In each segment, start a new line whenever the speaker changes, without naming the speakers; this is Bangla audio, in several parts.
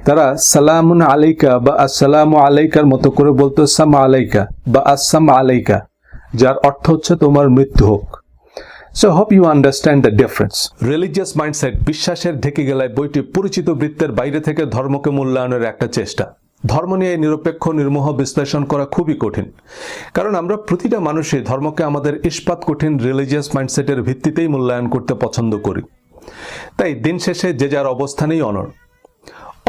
তারা সালামুন আলাইকা বা আসসালামু আলাইকার মতো করে বলতো সামা আলাইকা বা আসসাম আলাইকা, যার অর্থ হচ্ছে তোমার মৃত্যু হোক। So hope you understand the difference. Religious mindset, বিশ্বাসের ঢেকে গেলায় বইটি পরিচিত বৃত্তের বাইরে থেকে ধর্মকে মূল্যায়নের একটা চেষ্টা। ধর্ম নিয়ে নিরপেক্ষ নির্মোহ বিশ্লেষণ করা খুবই কঠিন, কারণ আমরা প্রতিটা মানুষই ধর্মকে আমাদের ইস্পাত কঠিন রিলিজিয়াস মাইন্ডসেটের ভিত্তিতেই মূল্যায়ন করতে পছন্দ করি। তাই দিন শেষে যে যার অবস্থানেই অনড়।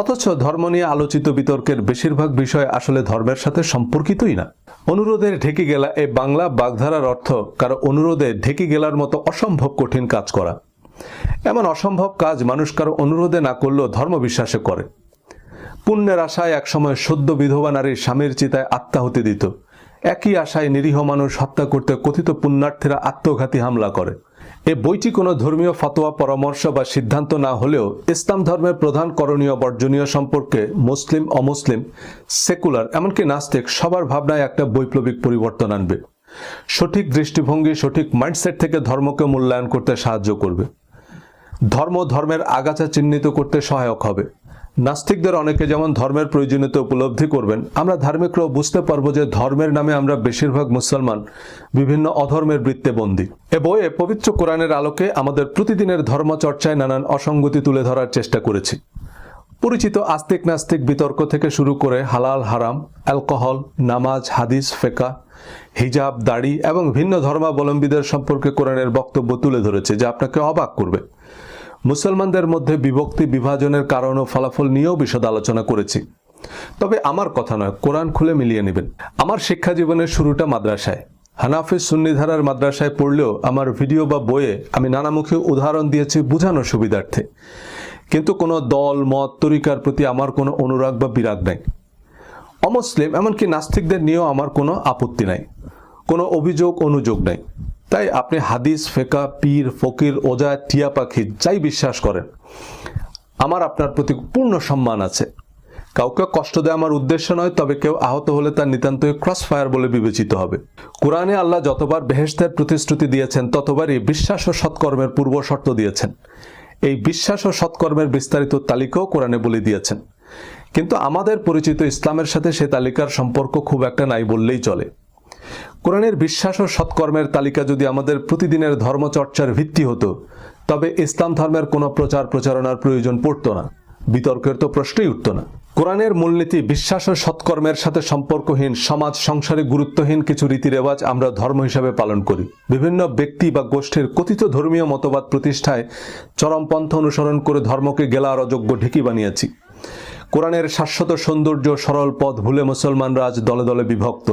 অথচ ধর্ম নিয়ে আলোচিত বিতর্কের বেশিরভাগ বিষয় আসলে ধর্মের সাথে সম্পর্কিতই না। অনুরোধের ঢেকে গেলা এই বাংলা বাগধারার অর্থ কারো অনুরোধে ঢেকে গেলার মতো অসম্ভব কঠিন কাজ করা। এমন অসম্ভব কাজ মানুষ কারো অনুরোধে না করলেও ধর্ম বিশ্বাসে করে। পুণ্যের আশায় একসময় সদ্য বিধবা নারীর স্বামীর চিতায় আত্মাহুতি দিত। একই আশায় নিরীহ মানুষ হত্যা করতে কথিত পুণ্যার্থীরা আত্মঘাতী হামলা করে। এই বইটি কোনো ধর্মীয় ফতোয়া, পরামর্শ বা সিদ্ধান্ত না হলেও ইসলাম ধর্মের প্রধান করণীয় বর্জনীয় সম্পর্কে মুসলিম, অমুসলিম, সেকুলার, এমনকি নাস্তিক সবার ভাবনায় একটা বৈপ্লবিক পরিবর্তন আনবে। সঠিক দৃষ্টিভঙ্গি, সঠিক মাইন্ডসেট থেকে ধর্মকে মূল্যায়ন করতে সাহায্য করবে। ধর্ম ধর্মের আগাছা চিহ্নিত করতে সহায়ক হবে। নাস্তিকদের অনেকে যেমন ধর্মের প্রয়োজনীয়তা উপলব্ধি করবেন, আমরা ধার্মিকরাও বুঝতে পারবো যে ধর্মের নামে আমরা বেশিরভাগ মুসলমান বিভিন্ন অধর্মের বৃত্তে বন্দী। এ বইয়ে পবিত্র কোরআনের আলোকে আমাদের প্রতিদিনের ধর্মচর্চায় নানান অসঙ্গতি তুলে ধরার চেষ্টা করেছি। পরিচিত আস্তিক নাস্তিক বিতর্ক থেকে শুরু করে হালাল হারাম, অ্যালকোহল, নামাজ, হাদিস, ফিকহ, হিজাব, দাড়ি এবং ভিন্ন ধর্মাবলম্বীদের সম্পর্কে কোরআনের বক্তব্য তুলে ধরেছে, যা আপনাকে অবাক করবে। মুসলমানদের মধ্যে বিভক্তি, বিভাজনের কারণ ও ফলাফল নিয়েও বিশদ আলোচনা করেছি। তবে আমার কথা নয়, কোরআন খুলে মিলিয়ে নেবেন। আমার শিক্ষা জীবনের শুরুটা মাদ্রাসায়। হানাফি সুন্নি ধারার মাদ্রাসায় পড়লেও আমার ভিডিও বা বইয়ে আমি নানামুখী উদাহরণ দিয়েছি বোঝানোর সুবিধার্থে। কিন্তু কোনো দল, মত, তরিকার প্রতি আমার কোনো অনুরাগ বা বিরাগ নাই। অমুসলিম, এমনকি নাস্তিকদের নিয়েও আমার কোনো আপত্তি নাই, কোনো অভিযোগ, অনুযোগ নাই। তাই আপনি হাদিস, ফিকহ, পীর, ফকির, ওজা, টিয়া পাখি যাই বিশ্বাস করেন, আমার আপনার প্রতি পূর্ণ সম্মান আছে। কাউকে কষ্ট দেওয়া আমার উদ্দেশ্য নয়, তবে কেউ আহত হলে তার নিতান্তই ক্রস ফায়ার বলে বিবেচিত হবে। কোরআনে আল্লাহ যতবার বেহেশতের প্রতিশ্রুতি দিয়েছেন, ততবারই বিশ্বাস ও সৎকর্মের পূর্ব শর্ত দিয়েছেন। এই বিশ্বাস ও সৎকর্মের বিস্তারিত তালিকাও কোরআনে বলে দিয়েছেন। কিন্তু আমাদের পরিচিত ইসলামের সাথে সে তালিকার সম্পর্ক খুব একটা নাই বললেই চলে। কোরআনের বিশ্বাস ও সৎকর্মের তালিকা যদি আমাদের প্রতিদিনের ধর্মচর্চার ভিত্তি হতো, তবে ইসলাম ধর্মের কোনো প্রচার প্রচারণার প্রয়োজন পড়তো না, বিতর্কের তো প্রশ্নই উঠত না। কোরআনের মূলনীতি বিশ্বাস ও সৎকর্মের সাথে সম্পর্কহীন, সমাজ সংসারে গুরুত্বহীন কিছু রীতিরেওয়াজ আমরা ধর্ম হিসাবে পালন করি। বিভিন্ন ব্যক্তি বা গোষ্ঠীর কথিত ধর্মীয় মতবাদ প্রতিষ্ঠায় চরমপন্থা অনুসরণ করে ধর্মকে গেলার অযোগ্য ঢেকি বানিয়েছি। কোরআনের শাশ্বত সৌন্দর্য, সরল পথ ভুলে মুসলমানরা আজ দলে দলে বিভক্ত।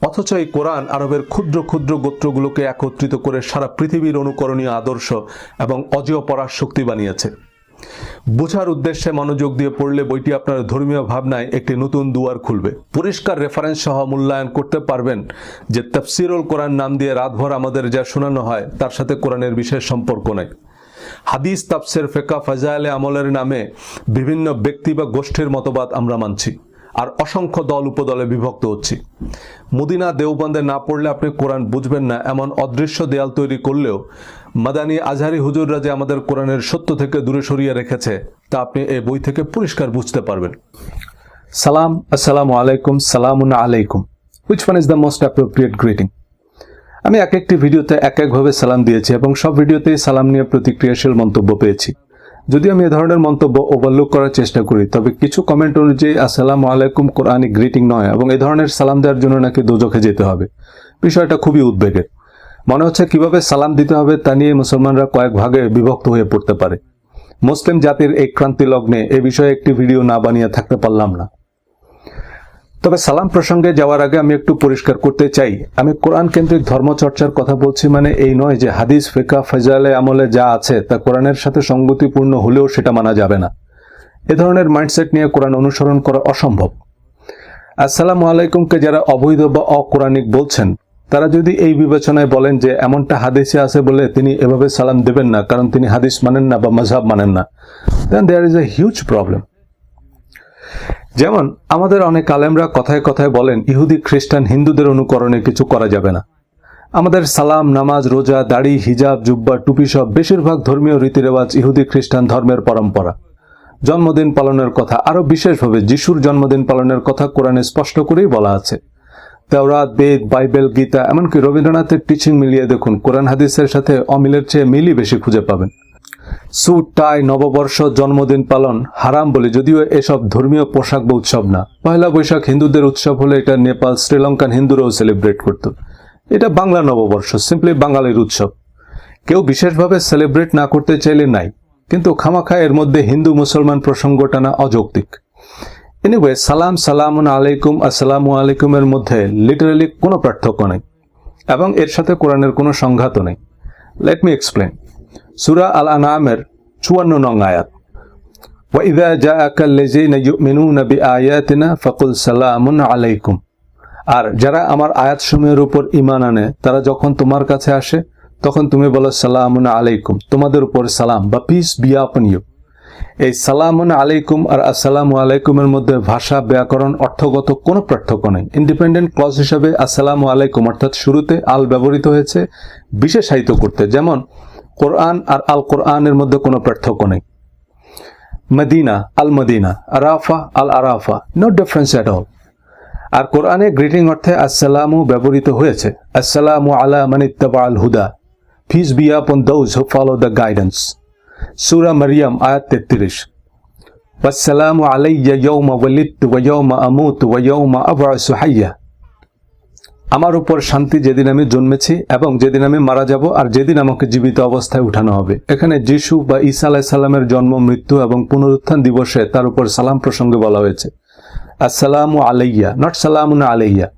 অথচ এই কোরআন আরবের ক্ষুদ্র ক্ষুদ্র গোত্রগুলোকে একত্রিত করে সারা পৃথিবীর অনুকরণীয় আদর্শ এবং অজেয় পরার শক্তি বানিয়েছে। বোঝার উদ্দেশ্যে মনোযোগ দিয়ে পড়লে বইটি আপনার ধর্মীয় ভাবনায় একটি নতুন দুয়ার খুলবে। পরিষ্কার রেফারেন্স সহ মূল্যায়ন করতে পারবেন যে তাফসিরুল কোরআন নাম দিয়ে রাতভর আমাদের যা শোনানো হয় তার সাথে কোরআনের বিশেষ সম্পর্ক নেই। হাদিস, তাফসির, ফিকহ, ফাজাইলে আমলের নামে বিভিন্ন ব্যক্তি বা গোষ্ঠীর মতবাদ আমরা মানছি, আর অসংখ্য দল উপদলে বিভক্ত হচ্ছি। মদিনা, দেওবন্দে না পড়লে আপনি কোরআন বুঝবেন না, এমন অদৃশ্য দেয়াল তৈরি করলেও মাদানী, আজহারি হুজুররা যে আমাদের কোরআনের সত্য থেকে দূরে সরিয়ে রেখেছে, তা আপনি এই বই থেকে পরিষ্কার বুঝতে পারবেন। সালাম, আসসালামু আলাইকুম, সালামুন আলাইকুম। Which one is the most appropriate greeting? আমি এক একটি ভিডিওতে এক একভাবে সালাম দিয়েছি এবং সব ভিডিওতেই সালাম নিয়ে প্রতিক্রিয়াশীল মন্তব্য পেয়েছি। যদি আমি এ ধরনের মন্তব্য ওভারলুক করার চেষ্টা করি, তবে কিছু কমেন্ট অনুযায়ী আসসালামু আলাইকুম কোরআনিক গ্রিটিং নয় এবং এ ধরনের সালাম দেওয়ার জন্য নাকি দোজখে যেতে হবে। বিষয়টা খুবই উদ্বেগের। মনে হচ্ছে কিভাবে সালাম দিতে হবে তা নিয়ে মুসলমানরা কয়েক ভাগে বিভক্ত হয়ে পড়তে পারে। মুসলিম জাতির এই ক্রান্তি লগ্নে এ বিষয়ে একটি ভিডিও না বানিয়ে থাকতে পারলাম না। তবে সালাম প্রসঙ্গে যাওয়ার আগে আমি একটু পরিষ্কার করতে চাই, আমি কোরআন কেন্দ্রিক ধর্মচর্চার কথা বলছি মানে এই নয় যে হাদিস, ফিকহ, ফাজাইলে আমলে যা আছে তা কোরআনের সাথে সঙ্গতিপূর্ণ হলেও সেটা মানা যাবে না। এ ধরনের মাইন্ডসেট নিয়ে কোরআন অনুসরণ করা অসম্ভব। আসসালামু আলাইকুমকে যারা অবৈধ বা অকোরআনিক বলছেন, তারা যদি এই বিবেচনায় বলেন যে এমনটা হাদিসে আছে বলে তিনি এভাবে সালাম দেবেন না কারণ তিনি হাদিস মানেন না বা মাযহাব মানেন না, then there is a huge problem. যেমন আমাদের অনেক আলেমরা কথায় কথায় বলেন ইহুদি, খ্রিস্টান, হিন্দুদের অনুকরণে কিছু করা যাবে না। আমাদের সালাম, নামাজ, রোজা, দাড়ি, হিজাব, জুব্বা, টুপি সব বেশিরভাগ ধর্মীয় রীতিরেওয়াজ ইহুদি খ্রিস্টান ধর্মের পরম্পরা। জন্মদিন পালনের কথা, আরো বিশেষভাবে যিশুর জন্মদিন পালনের কথা কোরআনে স্পষ্ট করেই বলা আছে। তাওরাত, বেদ, বাইবেল, গীতা, এমনকি রবীন্দ্রনাথের টিচিং মিলিয়ে দেখুন, কোরআন হাদিসের সাথে অমিলের চেয়ে মিলই বেশি খুঁজে পাবেন। স্যুট, টাই, নববর্ষ, জন্মদিন পালন হারাম বলে, যদিও এসব ধর্মীয় পোশাক বা উৎসব না। পয়লা বৈশাখ হিন্দুদের উৎসব হলে এটা নেপাল, শ্রীলঙ্কান হিন্দুরাও সেলিব্রেট করত। এটা বাংলা নববর্ষ, সিম্পলি বাঙালির উৎসব। কেউ বিশেষভাবে সেলিব্রেট না করতে চাইলে নাই, কিন্তু খামাখা এর মধ্যে হিন্দু মুসলমান প্রসঙ্গ টানা অযৌক্তিক। এনিওয়ে, সালাম, সালামুন আলাইকুম, আসসালামু আলাইকুমের মধ্যে লিটারালি কোনো পার্থক্য নেই এবং এর সাথে কোরআনের কোনো সংঘাতও নেই। Let me explain. সূরা আল আনআমের 54 নং আয়াত, ওয়াইযা জাআকাল্লাযীনা ইউমিনুনা বিআয়াতিনা ফাকুল সালামুন আলাইকুম। আর যারা আমার আয়াতসমূহের উপর ঈমান আনে তারা যখন তোমার কাছে আসে তখন তুমি বলো সালামুন আলাইকুম, তোমাদের উপর সালাম বা পিস বি আপন ইউ। এই সালামুন আলাইকুম আর আসসালামু আলাইকুমের মধ্যে ভাষা, ব্যাকরণ, অর্থগত কোনো পার্থক্য নেই। ইন্ডিপেন্ডেন্ট ক্লজ হিসাবে আসসালামু আলাইকুম অর্থাৎ শুরুতে আল ব্যবহৃত হয়েছে বিশেষায়িত করতে, যেমন কোরআন আর আল কোরআনের মধ্যে কোনো পার্থক্য নেই। মদিনা, আল মদিনা, আরাফা, আল Arafa, no difference at all. আর কোরআনে গ্রিটিং অর্থে আসসালামু ব্যবহৃত হয়েছে, আসসালামু আলা মান ইত্তাবাআল হুদা, peace be upon those who follow the guidance. সূরা মারইয়াম আয়াত 33, ওয়াসসালামু আলাইয়া ইয়াওমা ওয়ালিদতু ওয়া ইয়াওমা আমুতু ওয়া ইয়াওমা আবআসু হাইয়া। আমার উপর শান্তি যেদিন আমি জন্মেছি এবং যেদিন আমি মারা যাব আর যেদিন আমাকে জীবিত অবস্থায় উঠানো হবে। এখানে যিশু বা ঈসা আলাইহিস সালামের জন্ম, মৃত্যু এবং পুনরুত্থান দিবসে তার উপর সালাম প্রসঙ্গে বলা হয়েছে আসসালামু আলাইয়া, নট সালামুন আলাইয়া।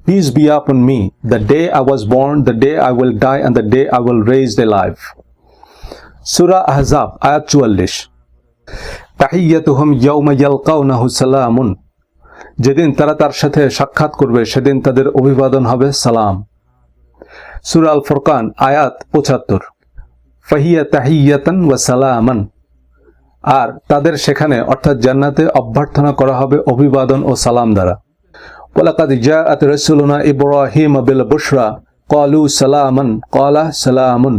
Peace be upon me, the day I was born, the day I will die, and the day I will raised alive. Surah Ahzab, ayat 44, তাহিয়াতুহুম ইয়াওমা ইয়ালকাউনাহু সালামুন। যেদিন তারা তার সাথে সাক্ষাৎ করবে সেদিন তাদের অভিবাদন হবে সালাম। সূরা আল ফুরকান, আয়াত 75, ফাহিয়া তাহিয়াতান ওয়া সালামান। আর তাদের সেখানে অর্থাৎ জান্নাতে অভ্যর্থনা করা হবে অভিবাদন ও সালাম দ্বারা। ওয়ালাকাদ জাআত রাসূলুনা ইব্রাহিম বিল বুশরা ক্বালু সালামান ক্বালা সালামুন।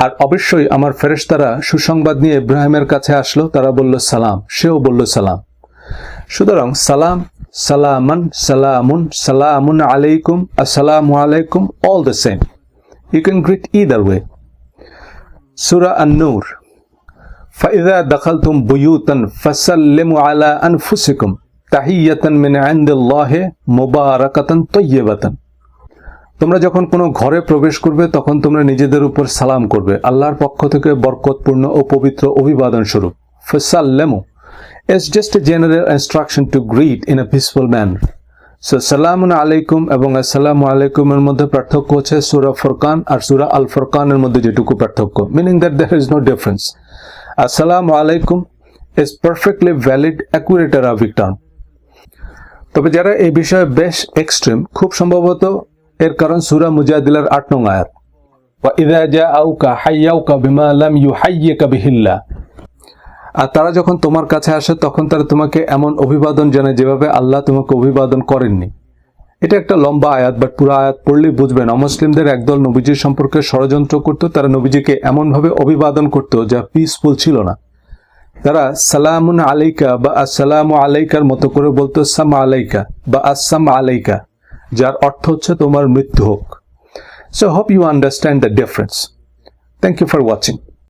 আর অবশ্যই আমার ফেরেশতারা সুসংবাদ নিয়ে ইব্রাহিমের কাছে আসলো, তারা বলল সালাম, সেও বলল সালাম। সুতরাং সালাম, সালামান, সালামুন, সালামুন আলাইকুম, আসসালামু আলাইকুম, all the same. You can greet either way. Surah An-Nur, فَإِذَا دَخَلْتُمْ بُيُوتًا فَسَلِّمُوا عَلَىٰ أَنفُسِكُمْ تَحِيَّةً مِنْ عِنْدِ اللَّهِ مُبَارَكَةً طَيِّبَةً। তোমরা যখন কোনো ঘরে প্রবেশ করবে তখন তোমরা নিজেদের উপর সালাম করবে, আল্লাহর পক্ষ থেকে বরকতপূর্ণ ও পবিত্র অভিবাদন স্বরূপ। فَسَلِّمُوا is just a general instruction to greet in a peaceful manner. So সালামুন আলাইকুম এবং আসসালামু আলাইকুমের মধ্যে পার্থক্য হচ্ছে সূরা ফুরকান আর সূরা আল ফুরকানের মধ্যে যেটুকু পার্থক্য, meaning that there is no difference. আসসালামু আলাইকুম is perfectly valid, accurate Arabic term. তবে যারা এই বিষয়ে বেশ এক্সট্রিম, খুব সম্ভবত এর কারণ সূরা মুজাদিলার 8 নং আয়াত, ওয়া ইযা জাআউকা হাইয়াউকা বিমা লাম ইউহাইয়িকা বিহিল্লাহ। আর তারা যখন তোমার কাছে আসে তখন তারা তোমাকে এমন অভিবাদন জানায় যেভাবে আল্লাহ তোমাকে অভিবাদন করেননি। এটা একটা লম্বা আয়াত, বাট পুরো আয়াত পড়লে বুঝবেন অমুসলিমদের একদল নবীজির সম্পর্কে ষড়যন্ত্র করত। তারা নবীজিকে এমনভাবে অভিবাদন করত যা পিসফুল ছিল না। তারা সালামুন আলাইকা বা আসসালামু আলাইকার মতো করে বলতো সামা আলাইকা বা আসসাম আলাইকা, যার অর্থ হচ্ছে তোমার মৃত্যু হোক। So hope you understand the difference. Thank you for watching.